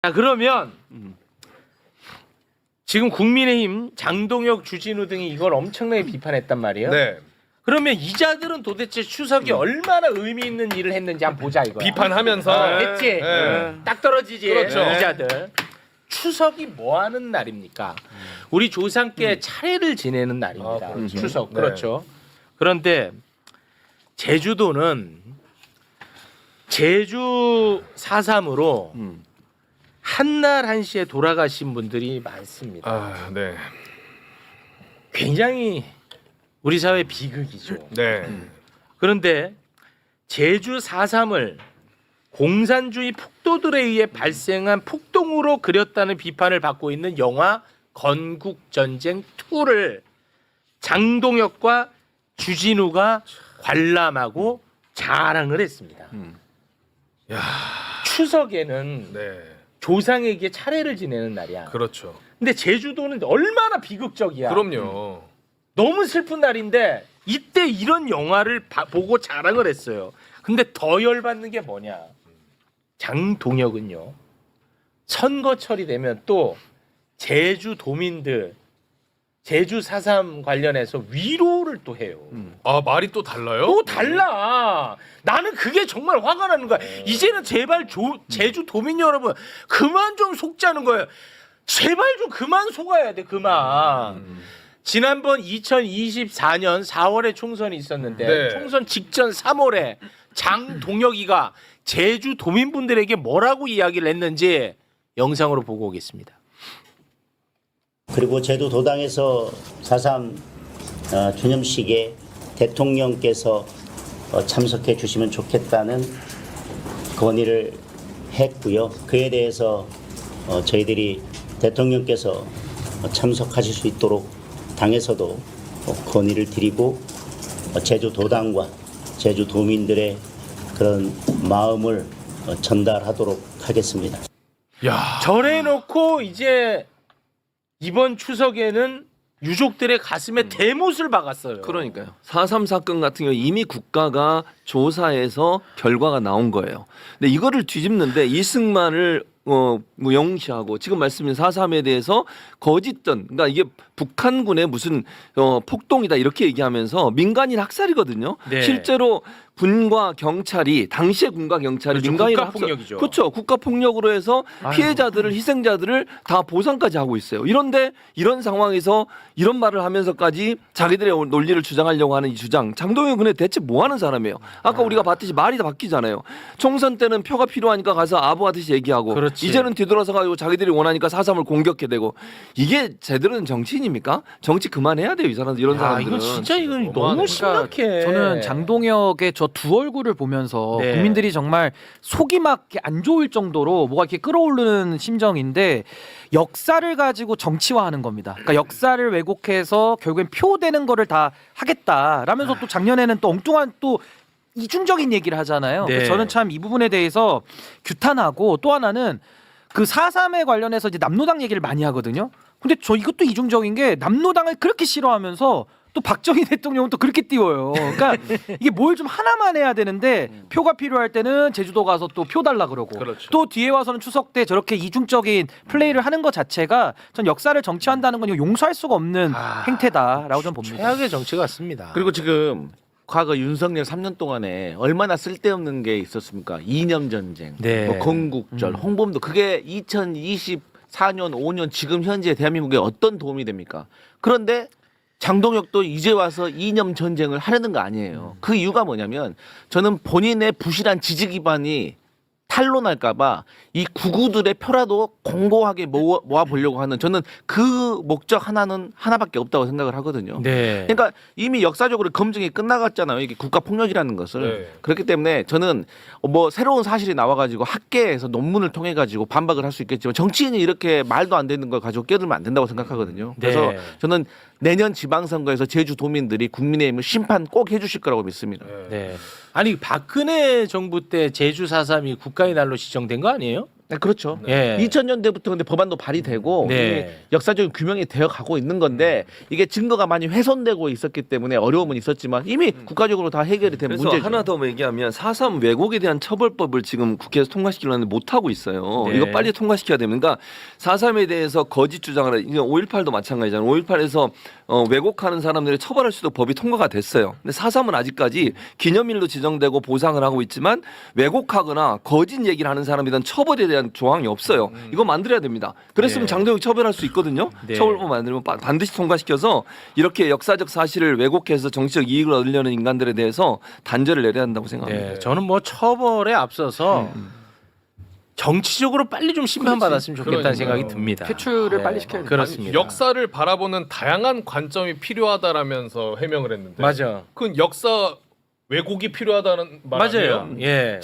자 그러면 지금 국민의힘 장동혁, 주진우 등이 이걸 엄청나게 비판했단 말이에요. 네. 그러면 이자들은 도대체 추석이 얼마나 의미 있는 일을 했는지 한번 보자 이거야. 비판하면서 됐지? 네. 딱 떨어지지. 그렇죠. 이자들. 추석이 뭐 하는 날입니까? 우리 조상께 차례를 지내는 날입니다. 아, 그렇죠. 추석. 네. 그렇죠. 그런데 제주도는 제주 4.3으로 한날 한시에 돌아가신 분들이 많습니다. 아, 네. 굉장히 우리 사회 비극이죠. 네. 그런데 제주 4.3을 공산주의 폭도들에 의해 발생한 폭동으로 그렸다는 비판을 받고 있는 영화 건국전쟁 2를 장동혁과 주진우가 관람하고 자랑을 했습니다. 야, 추석에는 네. 조상에게 차례를 지내는 날이야. 그렇죠. 근데 제주도는 얼마나 비극적이야. 그럼요. 너무 슬픈 날인데 이때 이런 영화를 보고 자랑을 했어요. 근데 더 열받는 게 뭐냐? 장동혁은요. 선거철이 되면 또 제주도민들 제주 4.3 관련해서 위로를 또 해요. 아, 말이 또 달라요? 또 달라. 나는 그게 정말 화가 나는 거야. 이제는 제발 제주도민 여러분 그만 좀 속자는 거예요. 제발 좀 그만 속아야 돼. 그만. 지난번 2024년 4월에 총선이 있었는데 네. 총선 직전 3월에 장동혁이가 제주 도민분들에게 뭐라고 이야기를 했는지 영상으로 보고 오겠습니다. 그리고 제주도당에서 4.3 기념식에 대통령께서 참석해 주시면 좋겠다는 건의를 했고요. 그에 대해서 저희들이 대통령께서 참석하실 수 있도록 당에서도 건의를 드리고 제주도당과 제주도민들의 그런 마음을 전달하도록 하겠습니다. 야. 절해놓고 이제 이번 추석에는 유족들의 가슴에 대못을 박았어요. 그러니까요. 4.3 사건 같은 경우 이미 국가가 조사해서 결과가 나온 거예요. 근데 이거를 뒤집는데 이승만을 무용시하고 지금 말씀드린 4.3에 대해서 거짓던 그러니까 이게 북한군의 무슨 폭동이다 이렇게 얘기하면서 민간인 학살이거든요. 네. 실제로 군과 경찰이 당시의 군과 경찰이 그렇죠. 민간인 국가폭력이죠. 그렇죠. 국가폭력으로 해서 피해자들을 희생자들을 다 보상까지 하고 있어요. 이런데 이런 상황에서 이런 말을 하면서까지 자기들의 논리를 주장하려고 하는 이 주장 장동혁 근데 대체 뭐 하는 사람이에요? 아까 우리가 봤듯이 말이 다 바뀌잖아요. 총선 때는 표가 필요하니까 가서 아부하듯이 얘기하고 그렇지. 이제는 뒤돌아서 가지고 자기들이 원하니까 4.3을 공격해대고 이게 제대로 된 정치인입니까? 정치 그만해야 돼요. 이 사람들 이런 사람들은. 이건 진짜 이건 너무하네. 너무 심각해. 저는 장동혁의 저 두 얼굴을 보면서 네. 국민들이 정말 속이 막 이렇게 안 좋을 정도로 뭐가 이렇게 끌어오르는 심정인데 역사를 가지고 정치화하는 겁니다. 그러니까 역사를 왜곡해서 결국엔 표되는 거를 다 하겠다라면서 또 작년에는 또 엉뚱한 또 이중적인 얘기를 하잖아요. 네. 그래서 저는 참 이 부분에 대해서 규탄하고 또 하나는 그 4.3에 관련해서 이제 남노당 얘기를 많이 하거든요. 근데 저 이것도 이중적인 게 남노당을 그렇게 싫어하면서 또 박정희 대통령은 또 그렇게 띄워요. 그러니까 이게 뭘 좀 하나만 해야 되는데 표가 필요할 때는 제주도 가서 또 표 달라 그러고 그렇죠. 또 뒤에 와서는 추석 때 저렇게 이중적인 플레이를 하는 것 자체가 전 역사를 정치한다는 건 이거 용서할 수가 없는 행태다라고 저는 봅니다. 최악의 정치 같습니다. 그리고 지금 과거 윤석열 3년 동안에 얼마나 쓸데없는 게 있었습니까? 이념 전쟁, 네. 뭐 건국절, 홍범도 그게 2024년, 5년 지금 현재 대한민국에 어떤 도움이 됩니까? 그런데 장동혁도 이제 와서 이념 전쟁을 하려는 거 아니에요. 그 이유가 뭐냐면 저는 본인의 부실한 지지 기반이 탄로날까봐 이 구구들의 표라도 공고하게 모아보려고 하는 저는 그 목적 하나밖에 없다고 생각을 하거든요. 네. 그러니까 이미 역사적으로 검증이 끝나갔잖아요. 이게 국가 폭력이라는 것을. 네. 그렇기 때문에 저는 뭐 새로운 사실이 나와가지고 학계에서 논문을 통해 가지고 반박을 할 수 있겠지만 정치인이 이렇게 말도 안 되는 걸 가지고 끼어들면 안 된다고 생각하거든요. 그래서 네. 저는 내년 지방선거에서 제주도민들이 국민의힘을 심판 꼭 해주실 거라고 믿습니다. 네. 아니 박근혜 정부 때 제주 4.3이 국가의 날로 지정된 거 아니에요? 네, 그렇죠. 예. 2000년대부터 근데 법안도 발의되고 네. 이미 역사적인 규명이 되어 가고 있는 건데 이게 증거가 많이 훼손되고 있었기 때문에 어려움은 있었지만 이미 국가적으로 다 해결이 된 그래서 문제죠. 하나 더 얘기하면 4.3 왜곡에 대한 처벌법을 지금 국회에서 통과시키려고 하는데 못 하고 있어요. 네. 이거 빨리 통과시켜야 됩니다. 그러니까 4.3에 대해서 거짓 주장을 해. 5.18도 마찬가지잖아요. 5.18에서 왜곡하는 사람들을 처벌할 수도 법이 통과가 됐어요. 근데 4.3은 아직까지 기념일로 지정되고 보상을 하고 있지만 왜곡하거나 거짓 얘기를 하는 사람에 대한 처벌에 대한 조항이 없어요. 이거 만들어야 됩니다. 그랬으면 네. 장동혁 처벌할 수 있거든요. 네. 처벌법 만들면 반드시 통과시켜서 이렇게 역사적 사실을 왜곡해서 정치적 이익을 얻으려는 인간들에 대해서 단죄를 내려야 한다고 생각합니다. 네, 저는 뭐 처벌에 앞서서 정치적으로 빨리 좀 심판받았으면 좋겠다는 그러니까요. 생각이 듭니다. 퇴출을 네, 빨리 시켜야 돼요. 그렇습니다. 역사를 바라보는 다양한 관점이 필요하다라면서 해명을 했는데 맞아. 그건 역사 왜곡이 필요하다는 말 맞아요. 아니에요? 예.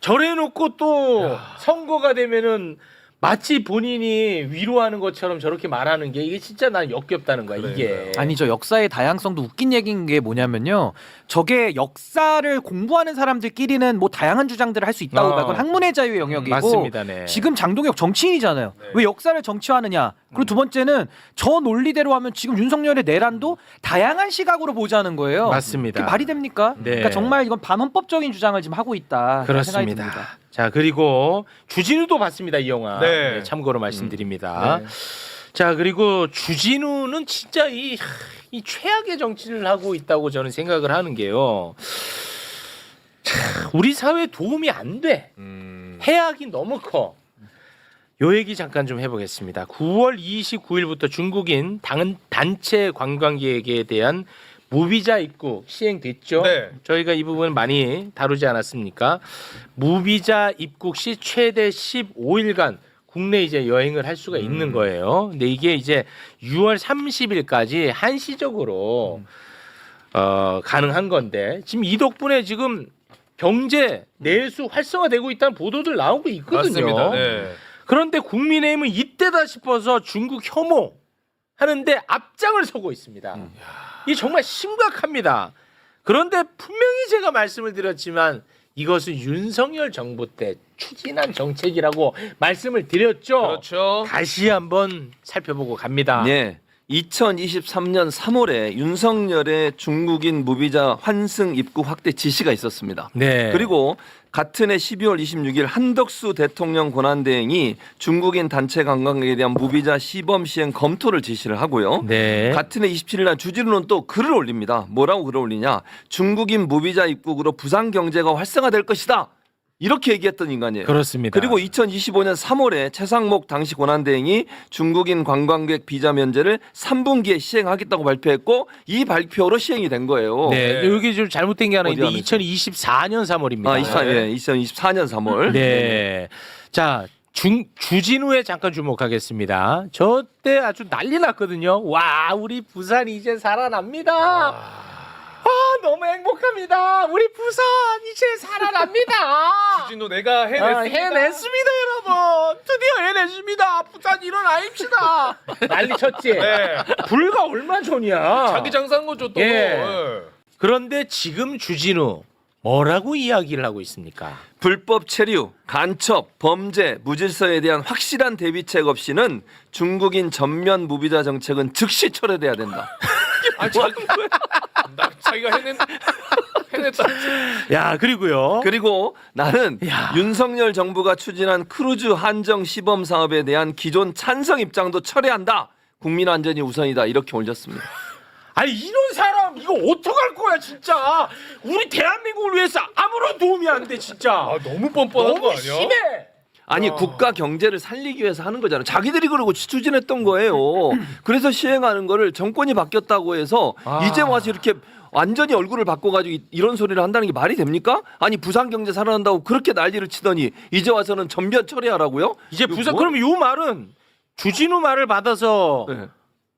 저래놓고 또 선거가 되면은 마치 본인이 위로하는 것처럼 저렇게 말하는 게 이게 진짜 난 역겹다는 거야 이게. 아니죠. 역사의 다양성도 웃긴 얘기인 게 뭐냐면요. 저게 역사를 공부하는 사람들끼리는 뭐 다양한 주장들을 할 수 있다고 봐. 그건 학문의 자유의 영역이고. 맞습니다. 네. 지금 장동혁 정치인이잖아요. 왜 역사를 정치화하느냐. 그리고 두 번째는 저 논리대로 하면 지금 윤석열의 내란도 다양한 시각으로 보자는 거예요. 맞습니다. 그게 말이 됩니까? 네. 그러니까 정말 이건 반헌법적인 주장을 지금 하고 있다. 생각이 듭니다. 그렇습니다. 자 그리고 주진우도 봤습니다 이 영화. 네. 네, 참고로 말씀드립니다. 자 그리고 주진우는 진짜 이 최악의 정치를 하고 있다고 저는 생각을 하는 게요. 참, 우리 사회에 도움이 안 돼. 해악이 너무 커. 요 얘기 잠깐 좀 해보겠습니다. 9월 29일부터 중국인 단체 관광객에 대한 무비자 입국 시행됐죠. 네. 저희가 이 부분 많이 다루지 않았습니까? 무비자 입국 시 최대 15일간 국내 이제 여행을 할 수가 있는 거예요. 근데 이게 이제 6월 30일까지 한시적으로 가능한 건데 지금 이 덕분에 지금 경제 내수 활성화되고 있다는 보도들 나오고 있거든요. 맞습니다. 네. 그런데 국민의힘은 이때다 싶어서 중국 혐오 하는데 앞장을 서고 있습니다. 이게 정말 심각합니다. 그런데 분명히 제가 말씀을 드렸지만 이것은 윤석열 정부 때 추진한 정책이라고 말씀을 드렸죠. 그렇죠. 다시 한번 살펴보고 갑니다. 네. 2023년 3월에 윤석열의 중국인 무비자 환승 입국 확대 지시가 있었습니다. 네. 그리고 같은 해 12월 26일 한덕수 대통령 권한대행이 중국인 단체 관광객에 대한 무비자 시범 시행 검토를 지시를 하고요. 네. 같은 해 27일 날 주진우는 또 글을 올립니다. 뭐라고 글을 올리냐? 중국인 무비자 입국으로 부산 경제가 활성화될 것이다. 이렇게 얘기했던 인간이에요. 그렇습니다. 그리고 2025년 3월에 최상목 당시 권한대행이 중국인 관광객 비자 면제를 3분기에 시행하겠다고 발표했고 이 발표로 시행이 된 거예요. 네. 여기 좀 잘못된 게 하나 있는데 어디 하나 2024년 3월입니다. 아, 2024년 3월. 네. 자, 주진우에 잠깐 주목하겠습니다. 저 때 아주 난리 났거든요. 와, 우리 부산이 이제 살아납니다. 너무 행복합니다. 우리 부산 이제 살아납니다. 주진우 내가 해냈습니다. 해냈습니다, 여러분. 드디어 해냈습니다. 부산 일어나입시다. 난리 쳤지. 네. 불과 얼마 전이야. 자기 장사한 거죠 또. 예. 네. 그런데 지금 주진우 뭐라고 이야기를 하고 있습니까? 불법 체류, 간첩, 범죄, 무질서에 대한 확실한 대비책 없이는 중국인 전면 무비자 정책은 즉시 철회돼야 된다. 아, 자기가 해냈다. 야, 그리고요. 그리고 나는 야. 윤석열 정부가 추진한 크루즈 한정 시범 사업에 대한 기존 찬성 입장도 철회한다. 국민 안전이 우선이다. 이렇게 올렸습니다. 아니 이런 사람 이거 어떡할 거야 진짜. 우리 대한민국을 위해서 아무런 도움이 안 돼 진짜. 아, 너무 뻔뻔한 거 너무 아니야? 심해. 아니 국가 경제를 살리기 위해서 하는 거잖아요. 자기들이 그러고 추진했던 거예요. 그래서 시행하는 거를 정권이 바뀌었다고 해서 이제 와서 이렇게 완전히 얼굴을 바꿔가지고 이런 소리를 한다는 게 말이 됩니까? 아니 부산 경제 살아난다고 그렇게 난리를 치더니 이제 와서는 전면 처리하라고요? 이제 이거 부산 뭐? 그럼 요 말은 주진우 말을 받아서 네.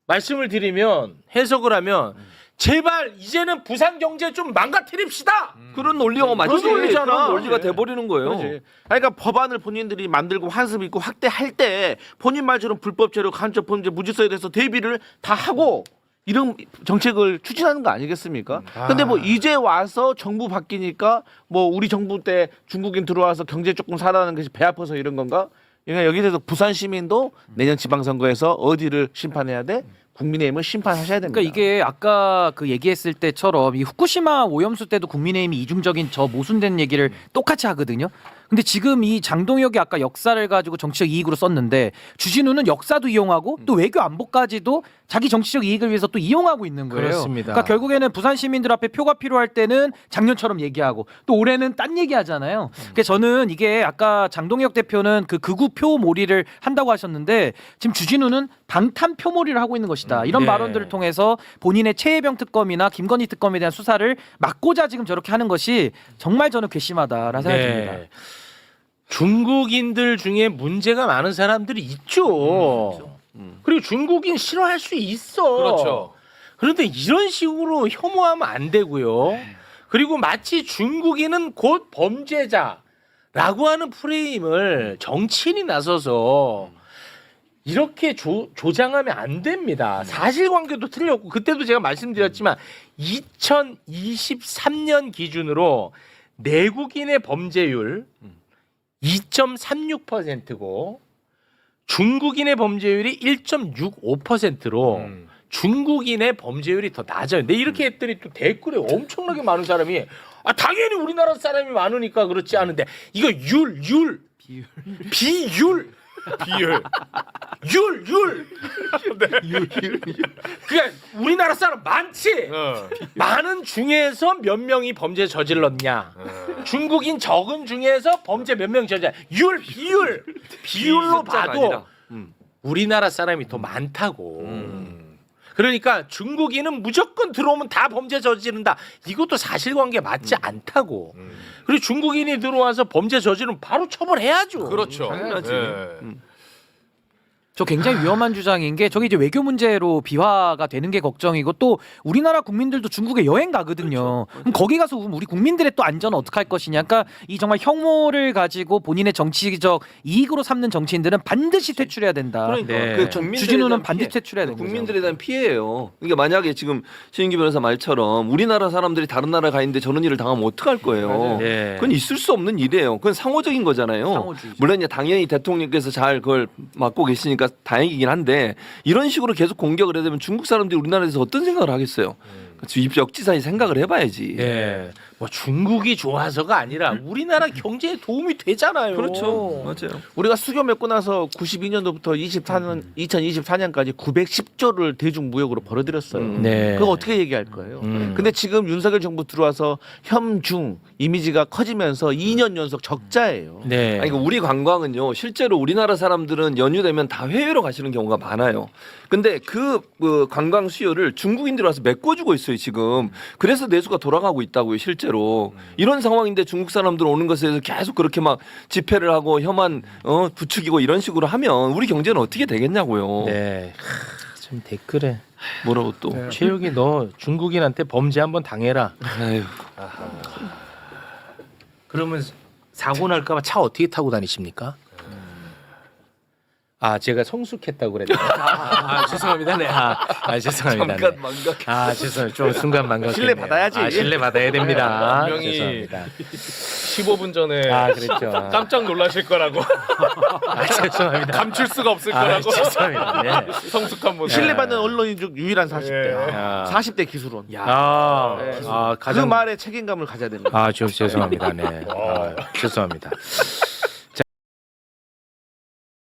말씀을 드리면 해석을 하면 제발 이제는 부산 경제 좀 망가뜨립시다. 그런 논리가 맞지. 그런 논리잖아. 그런 논리가 돼버리는 거예요. 그렇지. 그러니까 법안을 본인들이 만들고 환습 있고 확대할 때 본인 말처럼 불법 체류, 간첩 범죄, 무질서에 대해서 대비를 다 하고 이런 정책을 추진하는 거 아니겠습니까? 근데 뭐 이제 와서 정부 바뀌니까 뭐 우리 정부 때 중국인 들어와서 경제 조금 살아나는 것이 배 아파서 이런 건가? 그러니까 여기에 대해서 부산 시민도 내년 지방선거에서 어디를 심판해야 돼? 국민의힘을 심판하셔야 됩니다. 그러니까 이게 아까 그 얘기했을 때처럼 이 후쿠시마 오염수 때도 국민의힘이 이중적인 저 모순된 얘기를 똑같이 하거든요. 근데 지금 이 장동혁이 아까 역사를 가지고 정치적 이익으로 썼는데 주진우는 역사도 이용하고 또 외교 안보까지도 자기 정치적 이익을 위해서 또 이용하고 있는 거예요. 그렇습니다. 그러니까 결국에는 부산 시민들 앞에 표가 필요할 때는 작년처럼 얘기하고 또 올해는 딴 얘기하잖아요. 그러니까 저는 이게 아까 장동혁 대표는 그 극우 표몰이를 한다고 하셨는데 지금 주진우는 방탄 표몰이를 하고 있는 것이다. 이런 네. 발언들을 통해서 본인의 최혜병 특검이나 김건희 특검에 대한 수사를 막고자 지금 저렇게 하는 것이 정말 저는 괘씸하다라는 생각이 듭니다. 네. 중국인들 중에 문제가 많은 사람들이 있죠. 그리고 중국인 싫어할 수 있어. 그렇죠. 그런데 이런 식으로 혐오하면 안 되고요. 그리고 마치 중국인은 곧 범죄자라고 하는 프레임을 정치인이 나서서 이렇게 조장하면 안 됩니다. 사실관계도 틀렸고 그때도 제가 말씀드렸지만 2023년 기준으로 내국인의 범죄율 2.36%고 중국인의 범죄율이 1.65%로 중국인의 범죄율이 더 낮아요. 근데 이렇게 했더니 또 댓글에 엄청나게 많은 사람이 당연히 우리나라 사람이 많으니까 그렇지 않은데 이거 비율 그러니까 우리나라 사람 많지. 많은 중에서 몇 명이 범죄 저질렀냐. 중국인 적은 중에서 범죄 몇 명 저질렀냐. 비율로 숫자가 봐도 아니라. 우리나라 사람이 더 많다고. 그러니까 중국인은 무조건 들어오면 다 범죄 저지른다. 이것도 사실관계 맞지 않다고. 그리고 중국인이 들어와서 범죄 저지르면 바로 처벌해야죠. 그렇죠. 당연하지. 저 굉장히 위험한 주장인 게 저게 이제 외교 문제로 비화가 되는 게 걱정이고 또 우리나라 국민들도 중국에 여행 가거든요. 그럼 거기 가서 우리 국민들의 또 안전은 어떻게 할 것이냐. 그러니까 이 정말 혐오를 가지고 본인의 정치적 이익으로 삼는 정치인들은 반드시 퇴출해야 된다. 그러니까 네. 그 국민들에 주진우는 대한 반드시 피해, 퇴출해야 되는 국민들에 대한 피해예요. 그러니까 만약에 지금 신인기 변호사 말처럼 우리나라 사람들이 다른 나라 가 있는데 저런 일을 당하면 어떡할 거예요. 네. 그건 있을 수 없는 일이에요. 그건 상호적인 거잖아요. 상호주의죠. 물론 이제 당연히 대통령께서 잘 그걸 맡고 계시니까 다행이긴 한데 이런 식으로 계속 공격을 해야 되면 중국 사람들이 우리나라에서 어떤 생각을 하겠어요. 역지사지 생각을 해봐야지. 네. 뭐 중국이 좋아서가 아니라 우리나라 경제에 도움이 되잖아요. 그렇죠. 맞아요. 우리가 수교 맺고 나서 92년도부터 2024년까지 910조를 대중 무역으로 벌어들였어요. 네. 그거 어떻게 얘기할 거예요? 근데 지금 윤석열 정부 들어와서 혐중 이미지가 커지면서 2년 연속 적자예요. 네. 아니, 그러니까 우리 관광은요 실제로 우리나라 사람들은 연휴 되면 다 해외로 가시는 경우가 많아요. 근데 그 관광 수요를 중국인들이 와서 메꿔주고 있어요 지금. 그래서 내수가 돌아가고 있다고요 실제로. 이런 상황인데 중국 사람들 오는 것에 대해서 계속 그렇게 막 집회를 하고 혐한 부추기고 이런 식으로 하면 우리 경제는 어떻게 되겠냐고요. 네. 좀 댓글에 뭐라고 또. 최욱이 너 중국인한테 범죄 한번 당해라. 아유. 그러면 사고 날까봐 차 어떻게 타고 다니십니까? 제가 성숙했다고 그랬나요? 죄송합니다. 네. 죄송합니다. 잠깐 네. 망각. 죄송해요. 좀 순간 망각. 신뢰 받아야지. 신뢰 받아야 됩니다. 분명히 죄송합니다. 15분 전에 그랬죠. 깜짝 놀라실 거라고 죄송합니다. 감출 수가 없을 거라고 죄송합니다. 네. 성숙한 모습. 신뢰받는 언론인 중 유일한 40대. 야. 40대 기술원. 가장 그 말에 책임감을 가져야 됩니다. 죄송합니다. 네. 죄송합니다.